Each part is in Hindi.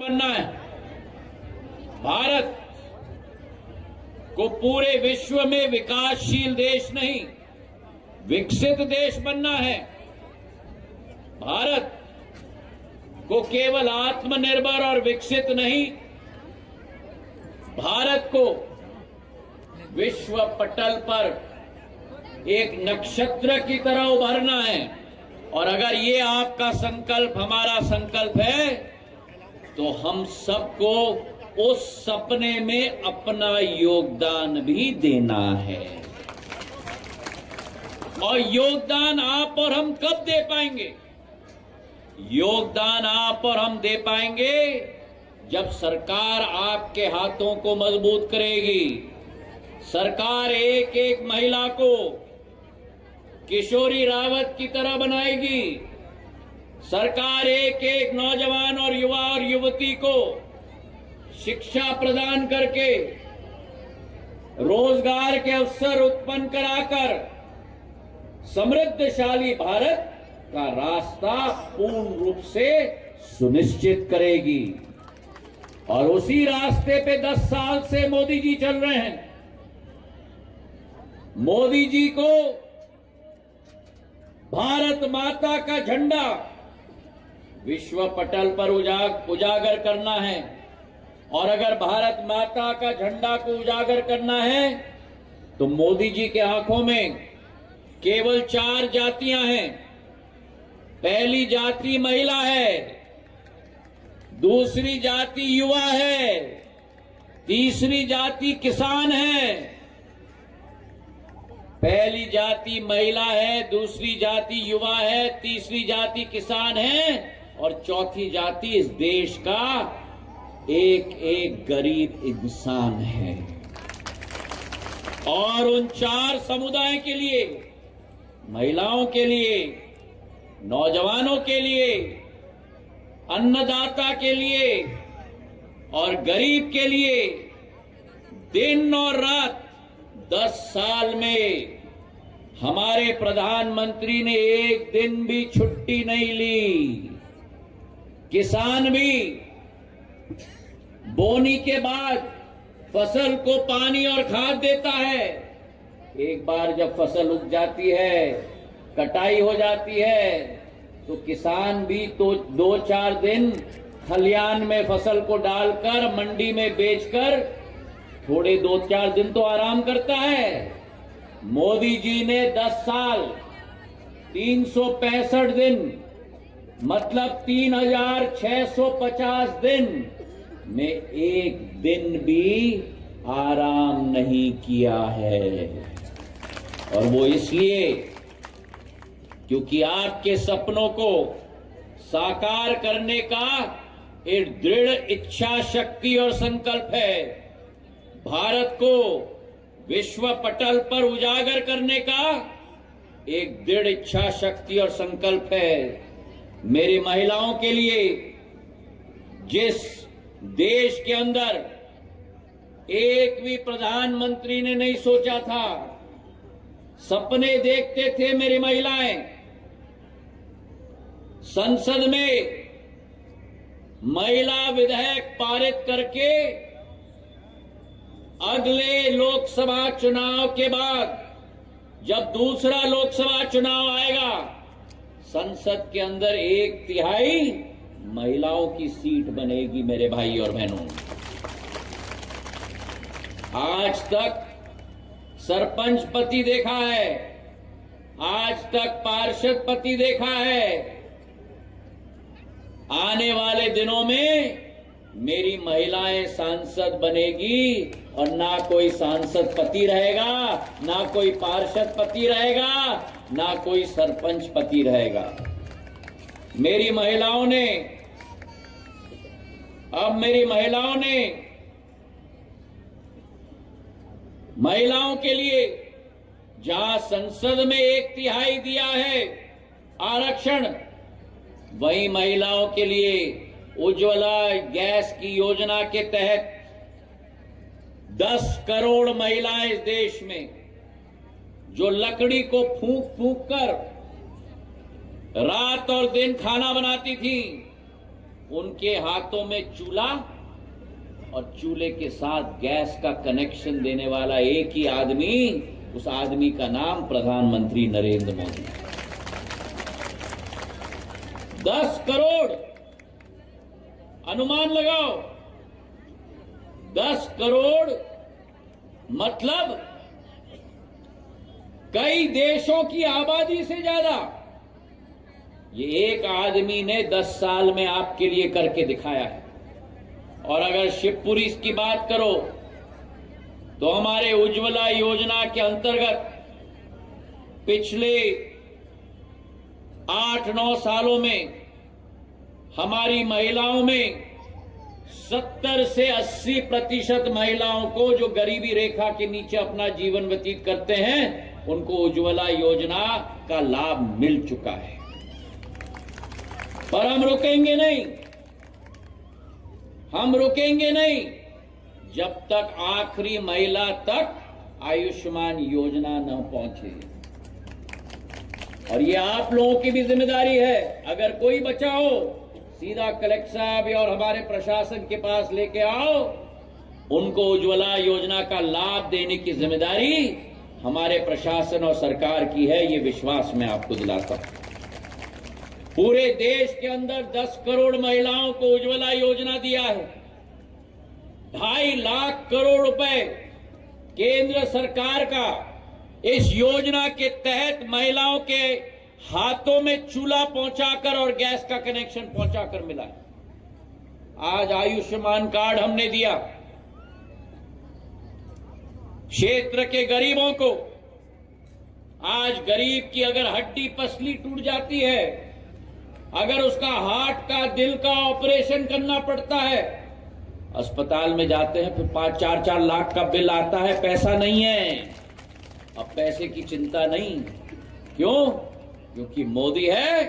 बनना है। भारत को पूरे विश्व में विकासशील देश नहीं, विकसित देश बनना है। भारत को केवल आत्मनिर्भर और विकसित नहीं, भारत को विश्व पटल पर एक नक्षत्र की तरह उभरना है। और अगर ये आपका संकल्प हमारा संकल्प है तो हम सबको उस सपने में अपना योगदान भी देना है। और योगदान आप और हम कब दे पाएंगे? योगदान आप और हम दे पाएंगे जब सरकार आपके हाथों को मजबूत करेगी। सरकार एक एक महिला को किशोरी रावत की तरह बनाएगी। सरकार एक एक नौजवान और युवा और युवती को शिक्षा प्रदान करके रोजगार के अवसर उत्पन्न कराकर समृद्धशाली भारत का रास्ता पूर्ण रूप से सुनिश्चित करेगी। और उसी रास्ते पे 10 साल से मोदी जी चल रहे हैं। मोदी जी को भारत माता का झंडा विश्व पटल पर उजागर करना है। और अगर भारत माता का झंडा को उजागर करना है तो मोदी जी के आंखों में केवल 4 जातियां हैं। पहली जाति महिला है, दूसरी जाति युवा है, तीसरी जाति किसान है। पहली जाति महिला है, दूसरी जाति युवा है, तीसरी जाति किसान है और चौथी जाति इस देश का एक एक गरीब इंसान है। और उन 4 समुदाय के लिए, महिलाओं के लिए, नौजवानों के लिए, अन्नदाता के लिए और गरीब के लिए दिन और रात 10 साल में हमारे प्रधानमंत्री ने एक दिन भी छुट्टी नहीं ली। किसान भी बोनी के बाद फसल को पानी और खाद देता है। एक बार जब फसल उग जाती है, कटाई हो जाती है, तो किसान भी तो 2-4 दिन खलियान में फसल को डालकर मंडी में बेचकर थोड़े 2-4 दिन तो आराम करता है। मोदी जी ने 10 साल 365 दिन मतलब 3650 दिन में एक दिन भी आराम नहीं किया है। और वो इसलिए क्योंकि आपके सपनों को साकार करने का एक दृढ़ इच्छा शक्ति और संकल्प है। भारत को विश्व पटल पर उजागर करने का एक दृढ़ इच्छा शक्ति और संकल्प है। मेरी महिलाओं के लिए जिस देश के अंदर एक भी प्रधानमंत्री ने नहीं सोचा था, सपने देखते थे मेरी महिलाएं, संसद में महिला विधेयक पारित करके अगले लोकसभा चुनाव के बाद जब दूसरा लोकसभा चुनाव आएगा, संसद के अंदर 1/3 महिलाओं की सीट बनेगी। मेरे भाई और बहनों, आज तक सरपंच पति देखा है, आज तक पार्षद पति देखा है। आने वाले दिनों में मेरी महिलाएं सांसद बनेगी और ना कोई सांसद पति रहेगा, ना कोई पार्षद पति रहेगा, ना कोई सरपंच पति रहेगा। मेरी महिलाओं ने महिलाओं के लिए जहां संसद में 1/3 दिया है आरक्षण, वहीं महिलाओं के लिए उज्ज्वला गैस की योजना के तहत 10 करोड़ महिलाएं इस देश में जो लकड़ी को फूंक फूंक कर रात और दिन खाना बनाती थी, उनके हाथों में चूल्हा और चूल्हे के साथ गैस का कनेक्शन देने वाला एक ही आदमी, उस आदमी का नाम प्रधानमंत्री नरेंद्र मोदी। 10 करोड़, अनुमान लगाओ, 10 करोड़ मतलब कई देशों की आबादी से ज्यादा ये एक आदमी ने 10 साल में आपके लिए करके दिखाया है। और अगर शिवपुरी की बात करो तो हमारे उज्ज्वला योजना के अंतर्गत पिछले 8-9 सालों में हमारी महिलाओं में 70 से 80% महिलाओं को जो गरीबी रेखा के नीचे अपना जीवन व्यतीत करते हैं, उनको उज्ज्वला योजना का लाभ मिल चुका है। पर हम रुकेंगे नहीं, हम रुकेंगे नहीं जब तक आखिरी महिला तक आयुष्मान योजना न पहुंचे। और ये आप लोगों की भी जिम्मेदारी है। अगर कोई बचा हो, सीधा कलेक्टर साहब और हमारे प्रशासन के पास लेके आओ, उनको उज्ज्वला योजना का लाभ देने की जिम्मेदारी हमारे प्रशासन और सरकार की है। ये विश्वास मैं आपको दिलाता हूं। पूरे देश के अंदर 10 करोड़ महिलाओं को उज्ज्वला योजना दिया है। 2.5 लाख करोड़ रुपए केंद्र सरकार का इस योजना के तहत महिलाओं के हाथों में चूल्हा पहुंचाकर और गैस का कनेक्शन पहुंचाकर मिला है। आज आयुष्मान कार्ड हमने दिया। क्षेत्र के गरीबों को, आज गरीब की अगर हड्डी पसली टूट जाती है, अगर उसका हार्ट का, दिल का ऑपरेशन करना पड़ता है, अस्पताल में जाते हैं, फिर 5-4 लाख का बिल आता है, पैसा नहीं है। अब पैसे की चिंता नहीं। क्यों? क्योंकि मोदी है।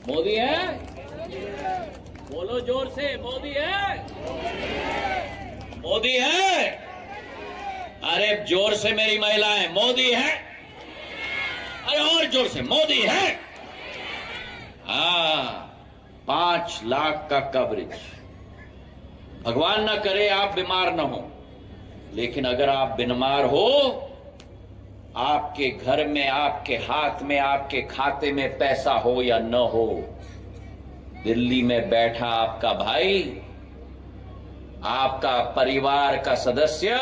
मोदी है। बोलो जोर से, मोदी है। मोदी है। अरे जोर से मेरी महिलाएं, मोदी है। अरे और जोर से, मोदी है। 5 लाख का कवरेज। भगवान ना करे आप बीमार ना हो, लेकिन अगर आप बीमार हो, आपके घर में, आपके हाथ में, आपके खाते में पैसा हो या न हो, दिल्ली में बैठा आपका भाई, आपका परिवार का सदस्य,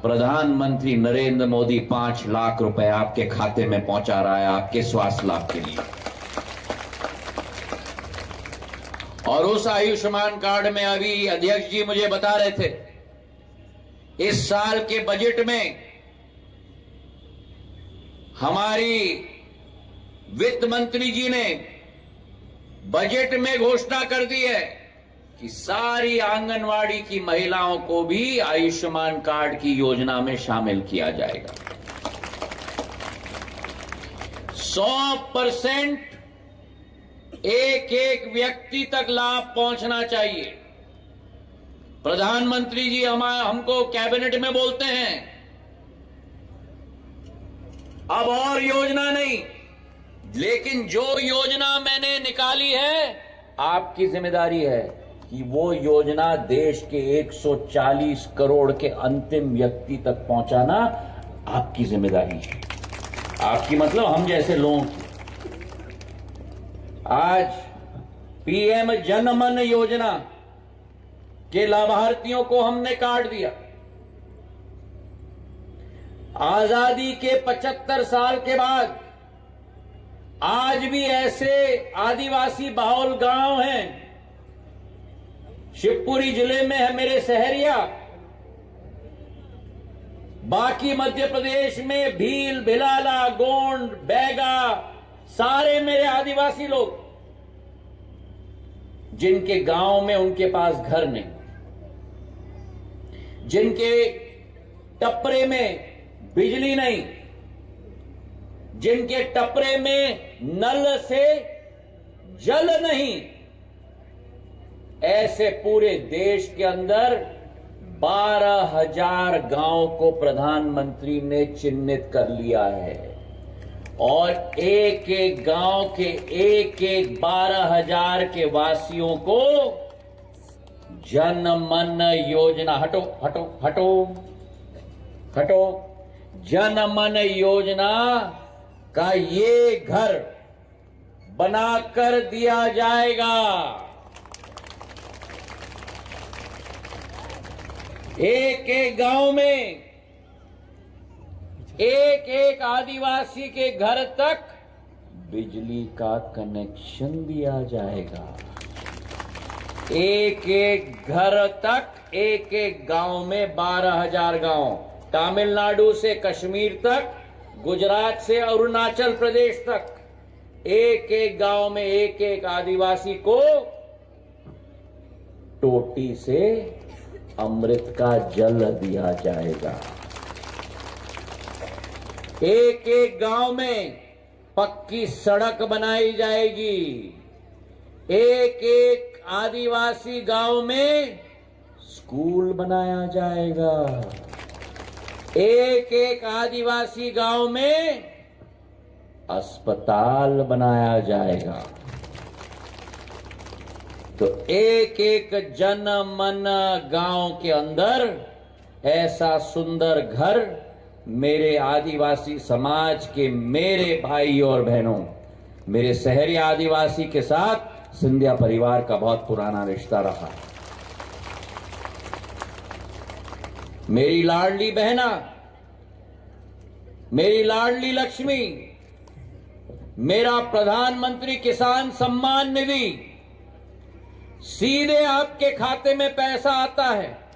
प्रधानमंत्री नरेंद्र मोदी 5 लाख रुपए आपके खाते में पहुंचा रहा है आपके स्वास्थ्य लाभ के लिए। और उस आयुष्मान कार्ड में अभी अध्यक्ष जी मुझे बता रहे थे, इस साल के बजट में हमारी वित्त मंत्री जी ने बजट में घोषणा कर दी है कि सारी आंगनवाड़ी की महिलाओं को भी आयुष्मान कार्ड की योजना में शामिल किया जाएगा। 100% एक व्यक्ति तक लाभ पहुंचना चाहिए। प्रधानमंत्री जी हमको कैबिनेट में बोलते हैं, अब और योजना नहीं, लेकिन जो योजना मैंने निकाली है, आपकी जिम्मेदारी है कि वो योजना देश के 140 करोड़ के अंतिम व्यक्ति तक पहुंचाना आपकी जिम्मेदारी है। आपकी मतलब हम जैसे लोगों की। आज पीएम जनमन योजना के लाभार्थियों को हमने कार्ड दिया। आजादी के 75 साल के बाद आज भी ऐसे आदिवासी बाहुल गांव हैं। शिवपुरी जिले में है मेरे सहरिया, बाकी मध्य प्रदेश में भील, भिलाला, गोंड, बैगा, सारे मेरे आदिवासी लोग, जिनके गांव में उनके पास घर नहीं, जिनके टपरे में बिजली नहीं, जिनके टपरे में नल से जल नहीं, ऐसे पूरे देश के अंदर 12,000 गांव को प्रधानमंत्री ने चिन्हित कर लिया है। और एक एक गांव के एक एक 12,000 के वासियों को जन मन योजना हटो हटो हटो हटो जन मन योजना का ये घर बनाकर दिया जाएगा। एक एक गांव में एक एक आदिवासी के घर तक बिजली का कनेक्शन दिया जाएगा। एक एक घर तक एक एक गांव में 12,000 गांव, तमिलनाडु से कश्मीर तक, गुजरात से अरुणाचल प्रदेश तक, एक एक गांव में एक एक आदिवासी को टोटी से अमृत का जल दिया जाएगा। एक एक गांव में पक्की सड़क बनाई जाएगी। एक एक आदिवासी गांव में स्कूल बनाया जाएगा। एक एक आदिवासी गांव में अस्पताल बनाया जाएगा। तो एक एक जन मन गांव के अंदर ऐसा सुंदर घर मेरे आदिवासी समाज के मेरे भाई और बहनों, मेरे शहरी आदिवासी के साथ सिंधिया परिवार का बहुत पुराना रिश्ता रहा है। मेरी लाडली बहना, मेरी लाडली लक्ष्मी, मेरा प्रधानमंत्री किसान सम्मान निधि सीधे आपके खाते में पैसा आता है।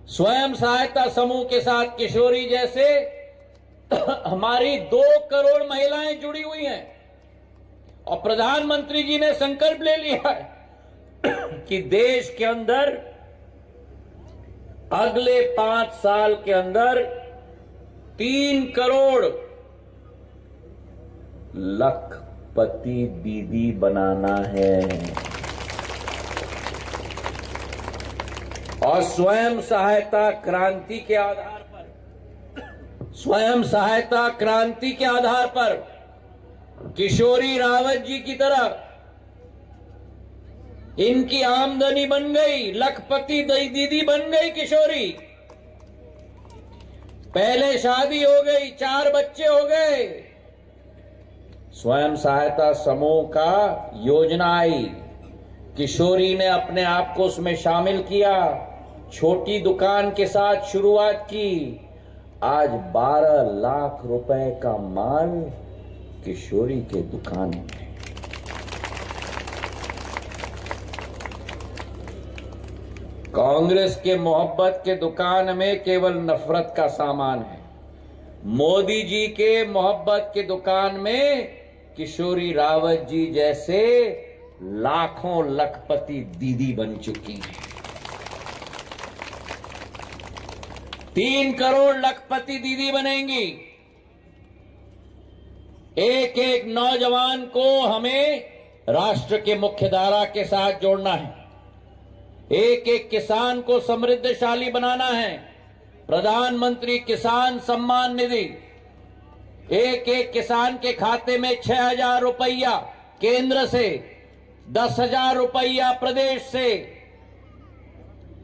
स्वयं सहायता समूह के साथ किशोरी जैसे हमारी 2 करोड़ महिलाएं जुड़ी हुई हैं और प्रधानमंत्री जी ने संकल्प ले लिया है कि देश के अंदर अगले 5 साल के अंदर 3 करोड़ लखपति दीदी बनाना है। और स्वयं सहायता क्रांति के आधार पर, स्वयं सहायता क्रांति के आधार पर किशोरी रावत जी की तरह इनकी आमदनी बन गई, लखपति दीदी बन गई किशोरी। पहले शादी हो गई, 4 बच्चे हो गए। स्वयं सहायता समूह का योजना आई, किशोरी ने अपने आप को उसमें शामिल किया, छोटी दुकान के साथ शुरुआत की। आज 12 लाख रुपए का माल किशोरी के दुकान में। कांग्रेस के मोहब्बत के दुकान में केवल नफरत का सामान है। मोदी जी के मोहब्बत के दुकान में किशोरी रावत जी जैसे लाखों लखपति दीदी बन चुकी हैं। 3 करोड़ लखपति दीदी बनेंगी। एक एक नौजवान को हमें राष्ट्र के मुख्यधारा के साथ जोड़ना है। एक एक किसान को समृद्धशाली बनाना है। प्रधानमंत्री किसान सम्मान निधि, एक एक किसान के खाते में 6,000 रुपया केंद्र से, 10,000 रुपया प्रदेश से,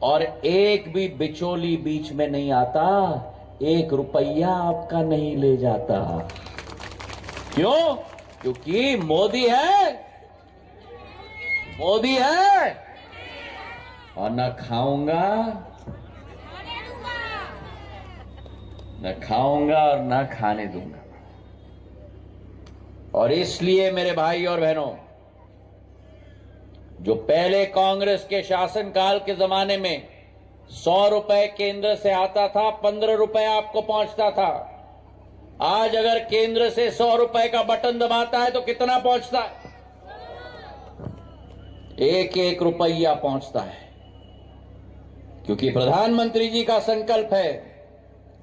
और एक भी बिचौली बीच में नहीं आता, 1 रुपया आपका नहीं ले जाता। क्यों? क्योंकि मोदी है, मोदी है। और न खाऊंगा, न खाऊंगा और न खाने दूंगा। और इसलिए मेरे भाई और बहनों, जो पहले कांग्रेस के शासनकाल के जमाने में 100 रुपए केंद्र से आता था, 15 रुपए आपको पहुंचता था। आज अगर केंद्र से 100 रुपए का बटन दबाता है तो कितना पहुंचता है? 1-1 रुपया पहुंचता है। क्योंकि प्रधानमंत्री जी का संकल्प है,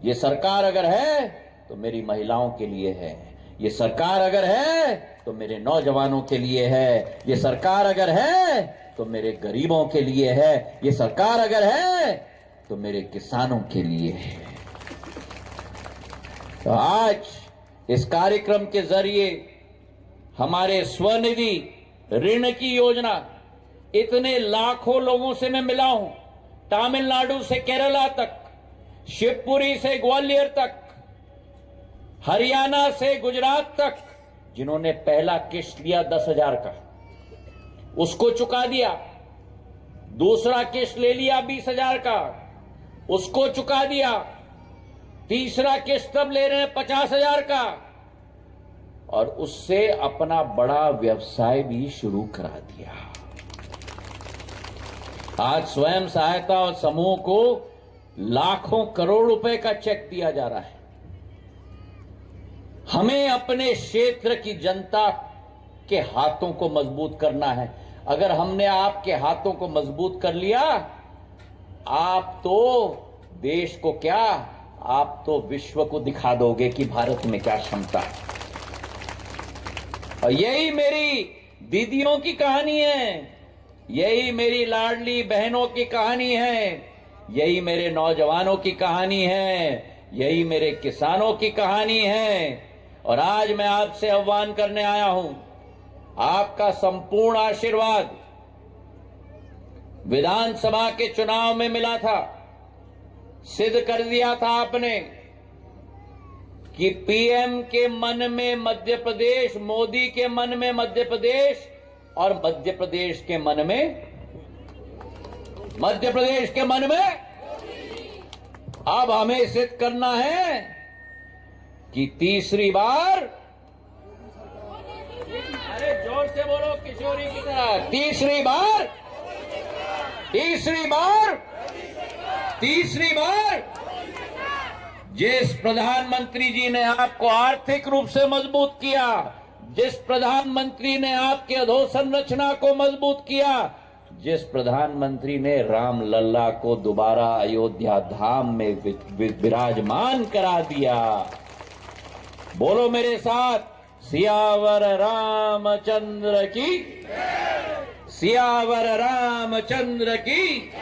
ये सरकार अगर है तो मेरी महिलाओं के लिए है, ये सरकार अगर है तो मेरे नौजवानों के लिए है, ये सरकार अगर है तो मेरे गरीबों के लिए है, ये सरकार अगर है तो मेरे किसानों के लिए है। तो आज इस कार्यक्रम के जरिए हमारे स्वनिधि ऋण की योजना, इतने लाखों लोगों से मैं मिला हूं, तमिलनाडु से केरला तक, शिवपुरी से ग्वालियर तक, हरियाणा से गुजरात तक, जिन्होंने पहला किस्त लिया 10,000 का, उसको चुका दिया। दूसरा किस्त ले लिया 20,000 का, उसको चुका दिया। तीसरा किस्त तब ले रहे हैं 50,000 का, और उससे अपना बड़ा व्यवसाय भी शुरू करा दिया। आज स्वयं सहायता और समूह को लाखों करोड़ रुपए का चेक दिया जा रहा है। हमें अपने क्षेत्र की जनता के हाथों को मजबूत करना है। अगर हमने आपके हाथों को मजबूत कर लिया, आप तो देश को क्या, आप तो विश्व को दिखा दोगे कि भारत में क्या क्षमता है। और यही मेरी दीदियों की कहानी है, यही मेरी लाडली बहनों की कहानी है, यही मेरे नौजवानों की कहानी है, यही मेरे किसानों की कहानी है। और आज मैं आपसे आह्वान करने आया हूं, आपका संपूर्ण आशीर्वाद विधानसभा के चुनाव में मिला था। सिद्ध कर दिया था आपने कि पीएम के मन में मध्य प्रदेश, मोदी के मन में मध्य प्रदेश, और मध्य प्रदेश के मन में अब हमें सिद्ध करना है कि तीसरी बार, अरे जोर से बोलो किशोरी की तरह, तीसरी बार जिस प्रधानमंत्री जी ने आपको आर्थिक रूप से मजबूत किया, जिस प्रधानमंत्री ने आपके अधोसंरचना को मजबूत किया, जिस प्रधानमंत्री ने राम लल्ला को दोबारा अयोध्या धाम में विराजमान करा दिया, बोलो मेरे साथ, सियावर रामचंद्र की, सियावर रामचंद्र की।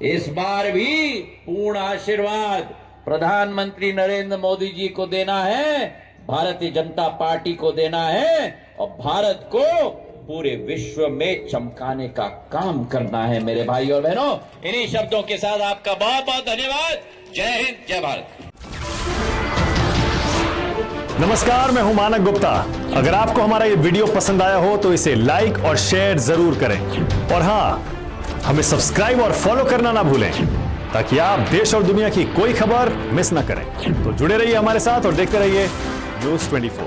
इस बार भी पूर्ण आशीर्वाद प्रधानमंत्री नरेंद्र मोदी जी को देना है, भारतीय जनता पार्टी को देना है, और भारत को पूरे विश्व में चमकाने का काम करना है। मेरे भाई और बहनों, इन्हीं शब्दों के साथ आपका बहुत बहुत धन्यवाद। जय हिंद, जय भारत। नमस्कार, मैं हूं मानक गुप्ता। अगर आपको हमारा ये वीडियो पसंद आया हो तो इसे लाइक और शेयर जरूर करें, और हां, हमें सब्सक्राइब और फॉलो करना ना भूलें, ताकि आप देश और दुनिया की कोई खबर मिस ना करें। तो जुड़े रहिए हमारे साथ और देखते रहिए News 24।